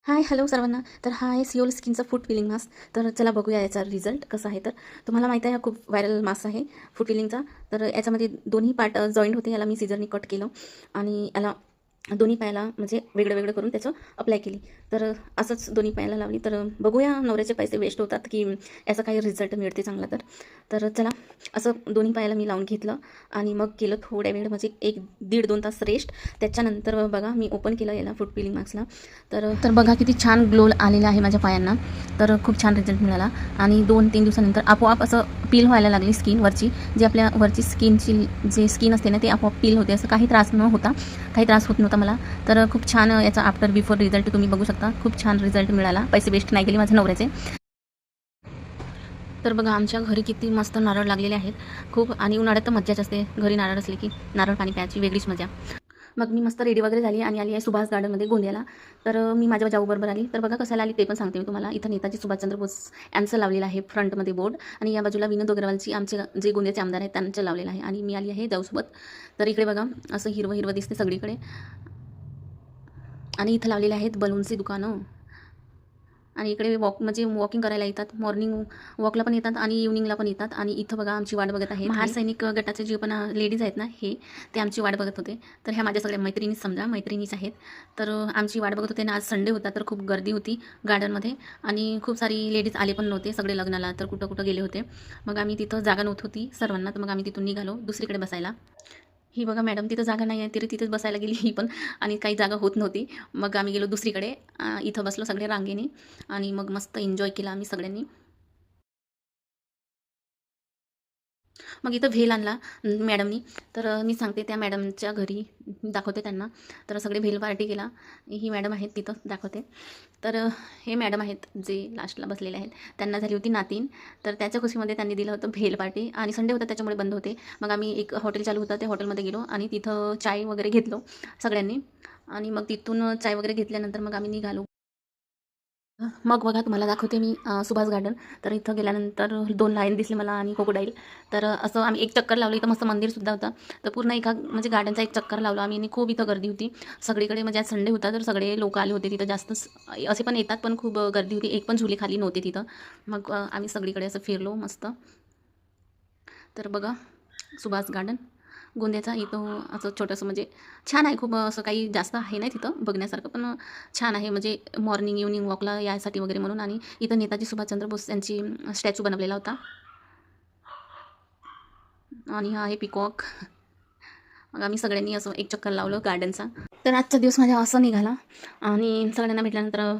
हाय, hello सर्वांना. तर हा आहे सिओल स्किनचा फूड फिलिंग मास्क. तर चला बघूया याचा रिझल्ट कसा आहे. तर तुम्हाला माहीत आहे हा खूप व्हायरल मास्क आहे फूड फिलिंगचा. तर याच्यामध्ये दोन्ही पार्ट जॉईंट होते. याला मी सीझरनी कट केलं आणि याला दोन्ही पायाला म्हणजे वेगळं वेगळं करून त्याचं अप्लाय केली. तर असंच दोन्ही पायाला लावली. तर बघूया नवऱ्याचे पैसे वेस्ट होतात की याचा काही रिझल्ट मिळते चांगला. तर चला, असं दोन्ही पायाला मी लावून घेतलं आणि मग केलं थोड्या वेळ म्हणजे 1-1.5-2 तास रेस्ट. त्याच्यानंतर बघा मी ओपन केलं याला फूड फिलिंग मास्कला. तर तर बघा किती छान ग्लो आलेला आहे माझ्या पायांना. तर खूप छान रिझल्ट मिळाला आणि 2-3 दिवसानंतर आपोआप असं पील व्हायला लागली स्किन वरची. जी आपल्या वरची स्किनची जे स्किन असते ना ते आपोआप पील होते. असं काही त्रास न होता, काही त्रास होत नव्हता मला. तर खूप छान याचा आफ्टर बिफोर रिझल्ट तुम्ही बघू शकता. खूप छान रिझल्ट मिळाला. पैसे वेस्ट नाही गेले माझ्या नवऱ्याचे. तर बघा आमच्या घरी किती मस्त नारळ लागलेले आहेत खूप. आणि उन्हाळ्यात तर मज्जाच असते घरी नारळ असले की. नारळ पाणी प्यायची वेगळीच मजा. मग मी मस्त रेडी वगैरे झाली आणि आली आहे सुभाष गार्डनमध्ये गोंदियाला. तर मी माझ्या जाऊबरोबर आली. तर बघा कशाला आली ते पण सांगते मी तुम्हाला. इथं नेताजी सुभाषचंद्र बोस यांचं लावलेलं आहे फ्रंटमध्ये बोर्ड आणि या बाजूला विनोद अग्रवालची आमचे जे गोंदियाचे आमदार आहेत त्यांचं लावलेलं आहे आणि मी आली आहे जाऊसोबत. तर इकडे बघा असं हिरवं हिरवं दिसते सगळीकडे आणि इथं लावलेले आहेत बलूनची दुकानं. आणि इकडे म्हणजे वॉकिंग करायला येतात. मॉर्निंग वॉकला पण येतात आणि इव्हनिंगला पण येतात. आणि इथं बघा आमची वाट बघत आहे. महार सैनिक गटाचे जे पण लेडीज आहेत ना ते आमची वाट बघत होते. तर ह्या माझ्या सगळ्या मैत्रिणीच समजा मैत्रिणीच आहेत. तर आमची वाट बघत होते ना. आज संडे होता तर खूप गर्दी होती गार्डनमध्ये आणि खूप सारी लेडीज आले पण नव्हते. सगळे लग्नाला तर कुठं कुठं गेले होते. मग आम्ही तिथं जागा नव्हती होती सर्वांना. तर मग आम्ही तिथून निघालो दुसरीकडे बसायला. ही बघा मॅडम तिथं जागा नाही आहे तरी तिथेच बसायला गेली ही पण. आणि काही जागा होत नव्हती. मग आम्ही गेलो दुसरीकडे. इथं बसलो सगळे रांगेने आणि मग मस्त एन्जॉय केला आम्ही सगळ्यांनी. मग इथं भेल आणला मॅडमनी. तर मी सांगते त्या मॅडमच्या घरी दाखवते त्यांना. तर सगळे भेल पार्टी केला. ही मॅडम आहेत तिथं दाखवते. तर हे मॅडम आहेत जे लास्टला बसलेले आहेत. त्यांना झाली होती नातीन. तर त्याच्या खुशीमध्ये त्यांनी दिलं होतं भेल पार्टी आणि संडे होता त्याच्यामुळे बंद होते. मग आम्ही एक हॉटेल चालू होतं त्या हॉटेलमध्ये गेलो आणि तिथं चाय वगैरे घेतलो सगळ्यांनी. आणि मग तिथून चाय वगैरे घेतल्यानंतर मग आम्ही निघालो. मग बघा तुम्हाला दाखवते मी सुभाष गार्डन. तर इथं गेल्यानंतर 2 लायन दिसले मला आणि क्रोकोडाईल. तर असं आम्ही एक चक्कर लावली. इथं मस्त मंदिरसुद्धा होतं. तर पूर्ण एका म्हणजे गार्डनचा एक चक्कर लावला आम्ही आणि खूप इथं गर्दी होती सगळीकडे. म्हणजे आज संडे होता तर सगळे लोक आले होते तिथं जास्तच. असे पण येतात पण खूप गर्दी होती. एक पण झुले खाली नव्हते तिथं. मग आम्ही सगळीकडे असं फिरलो मस्त. तर बघा सुभाष गार्डन गोंद्याचा. इथं असं छोटंसं म्हणजे छान आहे खूप. असं काही जास्त आहे नाही तिथं बघण्यासारखं पण छान आहे. म्हणजे मॉर्निंग इव्हनिंग वॉकला यासाठी वगैरे म्हणून. आणि इथं नेताजी सुभाषचंद्र बोस यांची स्टॅच्यू बनवलेला होता. आणि हा आहे पिकॉक. मग आम्ही सगळ्यांनी असं एक चक्कर लावलं गार्डनचा. तर आजचा दिवस माझा असा निघाला आणि सगळ्यांना भेटल्यानंतर